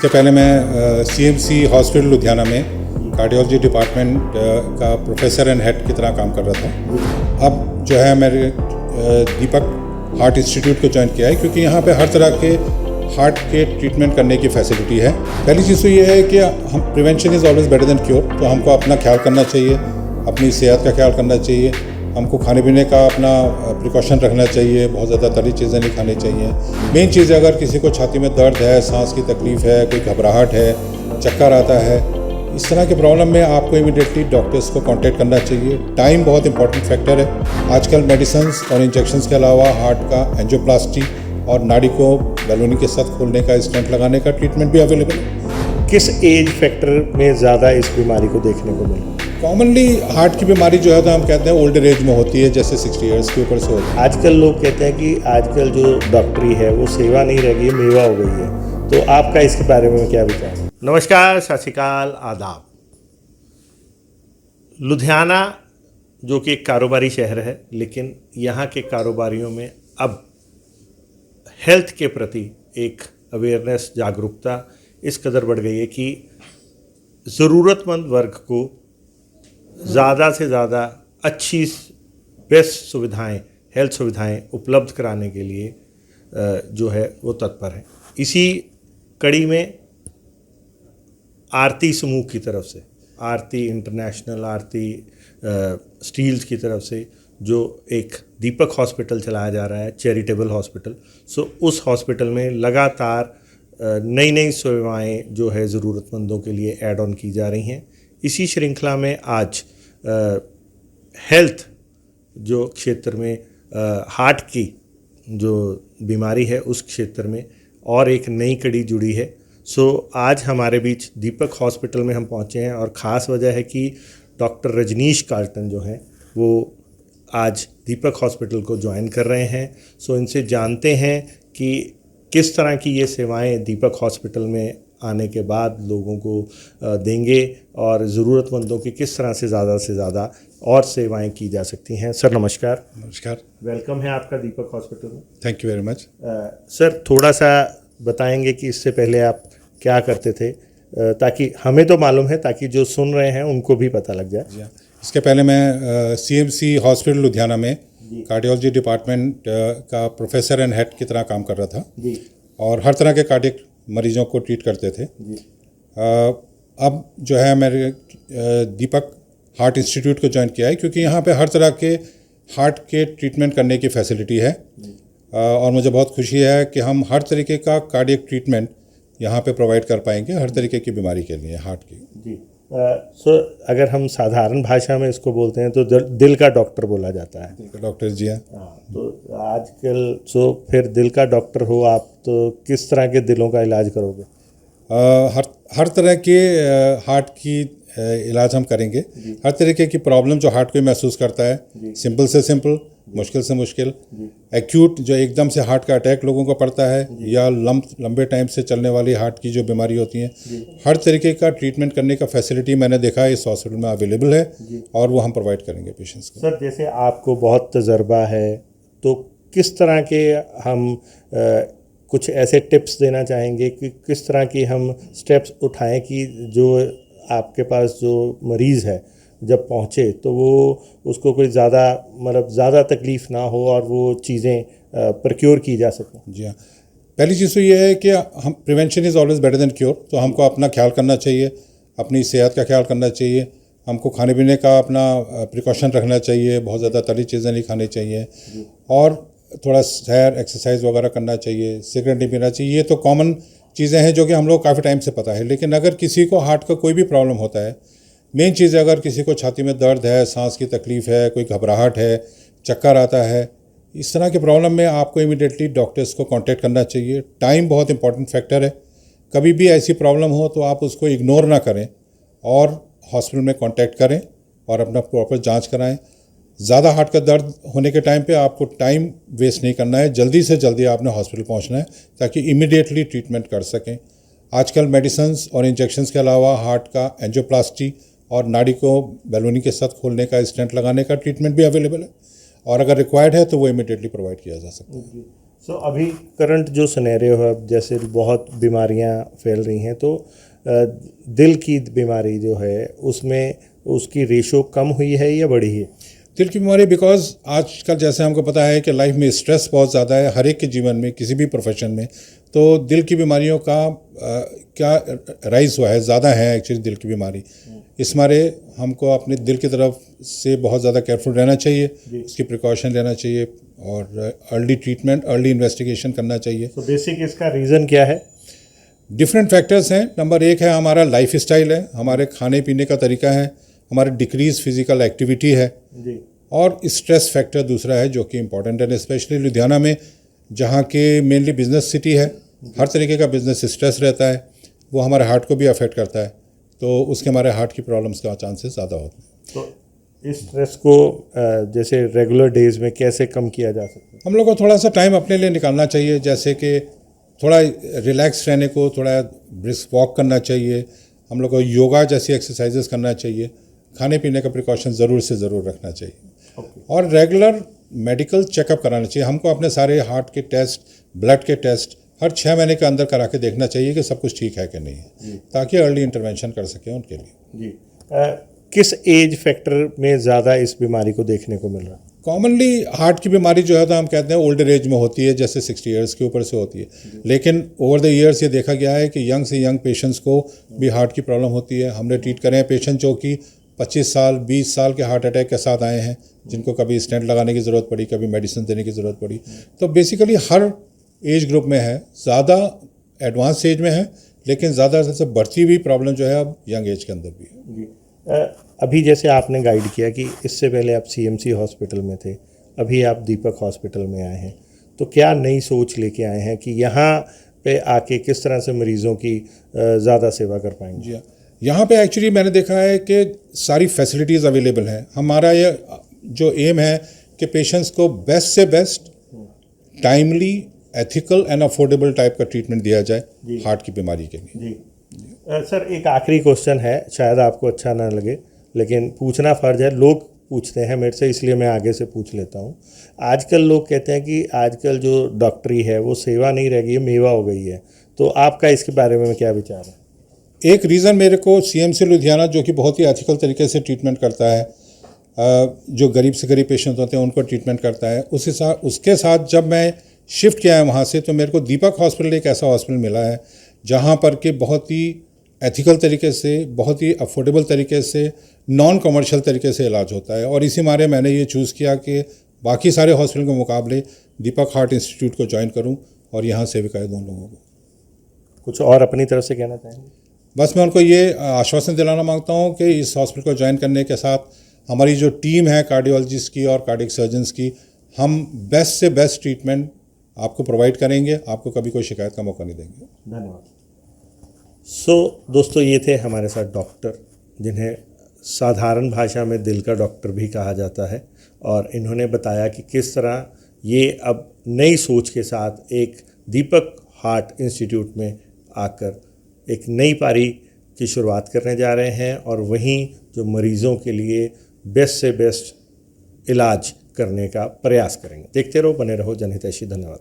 इसके पहले मैं सीएमसी हॉस्पिटल लुधियाना में कार्डियोलॉजी डिपार्टमेंट का प्रोफेसर एंड हेड की तरह काम कर रहा था। अब जो है मेरे दीपक हार्ट इंस्टीट्यूट को ज्वाइन किया है, क्योंकि यहाँ पे हर तरह के हार्ट के ट्रीटमेंट करने की फैसिलिटी है। पहली चीज़ तो ये है कि हम prevention is always better than cure, तो हमको अपना ख्याल करना चाहिए, अपनी सेहत का ख्याल करना चाहिए, हमको खाने पीने का अपना प्रिकॉशन रखना चाहिए, बहुत ज़्यादा तली चीज़ें नहीं खानी चाहिए। मेन चीज़ है, अगर किसी को छाती में दर्द है, सांस की तकलीफ़ है, कोई घबराहट है, चक्कर आता है, इस तरह के प्रॉब्लम में आपको इमीडिएटली डॉक्टर्स को कांटेक्ट करना चाहिए। टाइम बहुत इंपॉर्टेंट फैक्टर है। आजकल मेडिसिन्स और इंजेक्शंस के अलावा हार्ट का एंजियोप्लास्टी और नाड़ी को बैलूनी के साथ खोलने का, स्टेंट लगाने का ट्रीटमेंट भी अवेलेबल है। किस एज फैक्टर में ज़्यादा इस बीमारी को देखने को मिला? कॉमनली हार्ट की बीमारी जो है तो हम कहते हैं ओल्डर एज में होती है, जैसे 60 ईयर्स के ऊपर से होती है। आजकल लोग कहते हैं कि आजकल जो डॉक्टरी है वो सेवा नहीं रह गई, मेवा हो गई है, तो आपका इसके बारे में क्या विचार है? नमस्कार, सत श्री अकाल, आदाब। लुधियाना जो कि एक कारोबारी शहर है, लेकिन यहाँ के कारोबारियों में अब हेल्थ के प्रति एक अवेयरनेस, जागरूकता इस कदर बढ़ गई है कि ज़रूरतमंद वर्ग को ज़्यादा से ज़्यादा अच्छी बेस्ट सुविधाएं, हेल्थ सुविधाएं उपलब्ध कराने के लिए जो है वो तत्पर है। इसी कड़ी में आरती समूह की तरफ से, आरती इंटरनेशनल, आरती स्टील्स की तरफ से जो एक दीपक हॉस्पिटल चलाया जा रहा है, चैरिटेबल हॉस्पिटल, सो उस हॉस्पिटल में लगातार नई नई सेवाएं जो है ज़रूरतमंदों के लिए ऐड ऑन की जा रही हैं। इसी श्रृंखला में आज हेल्थ जो क्षेत्र में हार्ट की जो बीमारी है उस क्षेत्र में और एक नई कड़ी जुड़ी है। सो आज हमारे बीच दीपक हॉस्पिटल में हम पहुंचे हैं और ख़ास वजह है कि डॉक्टर रजनीश कार्टन जो हैं वो आज दीपक हॉस्पिटल को ज्वाइन कर रहे हैं। सो इनसे जानते हैं कि किस तरह की ये सेवाएं दीपक हॉस्पिटल में आने के बाद लोगों को देंगे और ज़रूरतमंदों की किस तरह से ज़्यादा और सेवाएं की जा सकती हैं। सर नमस्कार। नमस्कार, वेलकम है आपका दीपक हॉस्पिटल में। Thank you very much. Sir थोड़ा सा बताएंगे कि इससे पहले आप क्या करते थे, ताकि हमें तो मालूम है, ताकि जो सुन रहे हैं उनको भी पता लग जाए। जी हाँ, इसके पहले मैं सीएमसी हॉस्पिटल लुधियाना में कार्डियोलॉजी डिपार्टमेंट का प्रोफेसर एंड हेड की तरह काम कर रहा था जी। और हर तरह के कार्डियक मरीजों को ट्रीट करते थे जी। अब जो है मेरे दीपक हार्ट इंस्टीट्यूट को ज्वाइन किया है, क्योंकि यहाँ पे हर तरह के हार्ट के ट्रीटमेंट करने की फैसिलिटी है और मुझे बहुत खुशी है कि हम हर तरीके का कार्डियक ट्रीटमेंट यहाँ पे प्रोवाइड कर पाएंगे, हर तरीके की बीमारी के लिए हार्ट की। जी। सो अगर हम साधारण भाषा में इसको बोलते हैं तो दिल का डॉक्टर बोला जाता है। डॉक्टर जी हैं। तो आजकल फिर दिल का डॉक्टर हो आप, तो किस तरह के दिलों का इलाज करोगे? हर तरह के हार्ट की इलाज हम करेंगे। हर तरीके की प्रॉब्लम जो हार्ट को महसूस करता है, सिंपल से सिंपल, मुश्किल से मुश्किल, एक्यूट जो एकदम से हार्ट का अटैक लोगों को पड़ता है, या लंबे टाइम से चलने वाली हार्ट की जो बीमारी होती है, हर तरीके का ट्रीटमेंट करने का फैसिलिटी मैंने देखा है इस हॉस्पिटल में अवेलेबल है और वो हम प्रोवाइड करेंगे पेशेंट्स को। सर जैसे आपको बहुत तजर्बा है, तो किस तरह के हम कुछ ऐसे टिप्स देना चाहेंगे कि किस तरह की हम स्टेप्स उठाएं कि जो आपके पास जो मरीज़ है जब पहुँचे तो वो उसको कोई ज़्यादा तकलीफ़ ना हो और वो चीज़ें प्रोक्योर की जा सकें? जी हाँ, पहली चीज़ तो ये है कि हम prevention is always better than cure, तो हमको अपना ख्याल करना चाहिए, अपनी सेहत का ख्याल करना चाहिए, हमको खाने पीने का अपना प्रिकॉशन रखना चाहिए, बहुत ज़्यादा तली चीज़ें नहीं खानी चाहिए और थोड़ा सैर एक्सरसाइज वगैरह करना चाहिए, सिगरेट नहीं पीना चाहिए। ये तो कॉमन चीज़ें हैं जो कि हम लोग काफ़ी टाइम से पता है। लेकिन अगर किसी को हार्ट का कोई भी प्रॉब्लम होता है, मेन चीज़ है, अगर किसी को छाती में दर्द है, सांस की तकलीफ़ है, कोई घबराहट है, चक्कर आता है, इस तरह के प्रॉब्लम में आपको इमीडिएटली डॉक्टर्स को कांटेक्ट करना चाहिए। टाइम बहुत इंपॉर्टेंट फैक्टर है। कभी भी ऐसी प्रॉब्लम हो तो आप उसको इग्नोर ना करें और हॉस्पिटल में कांटेक्ट करें और अपना प्रॉपर जांच कराएं। ज़्यादा हार्ट का दर्द होने के टाइम पे आपको टाइम वेस्ट नहीं करना है, जल्दी से जल्दी आपने हॉस्पिटल पहुंचना है ताकि इमीडिएटली ट्रीटमेंट कर सकें। आजकल मेडिसिन्स और इंजेक्शंस के अलावा हार्ट का एंजियोप्लास्टी और नाड़ी को बैलूनी के साथ खोलने का, स्टेंट लगाने का ट्रीटमेंट भी अवेलेबल है और अगर रिक्वायर्ड है तो वो इमीडिएटली प्रोवाइड किया जा सकता है। अभी करंट जो सिनेरियो है, जैसे बहुत बीमारियां फैल रही हैं, तो दिल की बीमारी जो है उसमें उसकी रेशो कम हुई है या बढ़ी है? दिल की बीमारी बिकॉज आजकल जैसे हमको पता है कि लाइफ में स्ट्रेस बहुत ज़्यादा है हर एक के जीवन में, किसी भी प्रोफेशन में, तो दिल की बीमारियों का क्या राइज हुआ है, ज़्यादा है एक्चुअली दिल की बीमारी। इस मारे हमको अपने दिल की तरफ से बहुत ज़्यादा केयरफुल रहना चाहिए, उसकी प्रिकॉशन लेना चाहिए और अर्ली ट्रीटमेंट, अर्ली इन्वेस्टिगेशन करना चाहिए। तो बेसिक इसका रीज़न क्या है? डिफरेंट फैक्टर्स हैं। नंबर एक है हमारा लाइफ स्टाइल है, हमारे खाने पीने का तरीका है, हमारे डिक्रीज फिजिकल एक्टिविटी है जी। और स्ट्रेस फैक्टर दूसरा है जो कि इम्पोर्टेंट है, स्पेशली लुधियाना में जहाँ के मेनली बिजनेस सिटी है, हर तरीके का बिजनेस स्ट्रेस रहता है, वो हमारे हार्ट को भी अफेक्ट करता है, तो उसके हमारे हार्ट की प्रॉब्लम्स का चांसेस ज़्यादा होते हैं। तो इस स्ट्रेस को जैसे रेगुलर डेज में कैसे कम किया जा सकता है? हम लोग को थोड़ा सा टाइम अपने लिए निकालना चाहिए, जैसे कि थोड़ा रिलैक्स रहने को, थोड़ा ब्रिस्क वॉक करना चाहिए, हम लोग को योगा जैसी एक्सरसाइजेस करना चाहिए, खाने पीने का प्रिकॉशन ज़रूर से ज़रूर रखना चाहिए और रेगुलर मेडिकल चेकअप कराना चाहिए। हमको अपने सारे हार्ट के टेस्ट, ब्लड के टेस्ट हर 6 महीने के अंदर करा के देखना चाहिए कि सब कुछ ठीक है कि नहीं है, ताकि अर्ली इंटरवेंशन कर सकें उनके लिए। जी। किस एज फैक्टर में ज़्यादा इस बीमारी को देखने को मिल रहा है? कॉमनली हार्ट की बीमारी जो है तो हम कहते हैं ओल्डर एज में होती है, जैसे 60 ईयर्स के ऊपर से होती है, लेकिन ओवर द ईयर्स ये देखा गया है कि यंग से यंग पेशेंट्स को भी हार्ट की प्रॉब्लम होती है। हमने ट्रीट करे हैं पेशेंट जो कि 25 साल 20 साल के हार्ट अटैक के साथ आए हैं, जिनको कभी स्टेंट लगाने की ज़रूरत पड़ी, कभी मेडिसिन देने की ज़रूरत पड़ी। तो बेसिकली हर एज ग्रुप में है, ज़्यादा एडवांस एज में है, लेकिन ज़्यादा से बढ़ती हुई प्रॉब्लम जो है अब यंग एज के अंदर भी है। जी। अभी जैसे आपने गाइड किया कि इससे पहले आप सीएमसी हॉस्पिटल में थे, अभी आप दीपक हॉस्पिटल में आए हैं, तो क्या नई सोच लेके आए हैं कि यहाँ पे आके किस तरह से मरीज़ों की ज़्यादा सेवा कर पाएंगे? जी हाँ, यहाँ पे एक्चुअली मैंने देखा है कि सारी फैसिलिटीज़ अवेलेबल हैं। हमारा ये जो एम है कि पेशेंट्स को बेस्ट से best timely, ethical and affordable type का ट्रीटमेंट दिया जाए हार्ट की बीमारी के लिए। जी। सर, एक आखिरी क्वेश्चन है, शायद आपको अच्छा ना लगे लेकिन पूछना फ़र्ज है, लोग पूछते हैं मेरे से, इसलिए मैं आगे से पूछ लेता हूँ। आजकल लोग कहते हैं कि आजकल जो डॉक्टरी है वो सेवा नहीं रह गई है, मेवा हो गई है, तो आपका इसके बारे में क्या विचार है? एक रीज़न मेरे को सीएमसी लुधियाना जो कि बहुत ही एथिकल तरीके से ट्रीटमेंट करता है, जो गरीब से गरीब पेशेंट होते हैं उनको ट्रीटमेंट करता है, उसके साथ जब मैं शिफ्ट किया है वहाँ से, तो मेरे को दीपक हॉस्पिटल एक ऐसा हॉस्पिटल मिला है जहाँ पर कि बहुत ही एथिकल तरीके से, बहुत ही अफोर्डेबल तरीके से, नॉन कमर्शियल तरीके से इलाज होता है। और इसी मारे मैंने ये चूज़ किया कि बाकी सारे हॉस्पिटल के मुकाबले दीपक हार्ट इंस्टीट्यूट को ज्वाइन करूं और यहाँ सेविकाएँ दूँ लोगों को। कुछ और अपनी तरफ से कहना चाहेंगे? बस मैं उनको ये आश्वासन दिलाना मांगता हूँ कि इस हॉस्पिटल को ज्वाइन करने के साथ हमारी जो टीम है कार्डियोलॉजिस्ट की और कार्डियक सर्जन्स की, हम बेस्ट से बेस्ट ट्रीटमेंट आपको प्रोवाइड करेंगे, आपको कभी कोई शिकायत का मौका नहीं देंगे। धन्यवाद। दोस्तों, ये थे हमारे साथ डॉक्टर, जिन्हें साधारण भाषा में दिल का डॉक्टर भी कहा जाता है, और इन्होंने बताया कि किस तरह ये अब नई सोच के साथ एक दीपक हार्ट इंस्टीट्यूट में आकर एक नई पारी की शुरुआत करने जा रहे हैं, और वहीं जो मरीज़ों के लिए बेस्ट से बेस्ट इलाज करने का प्रयास करेंगे। देखते रहो, बने रहो जनहितैषी। धन्यवाद।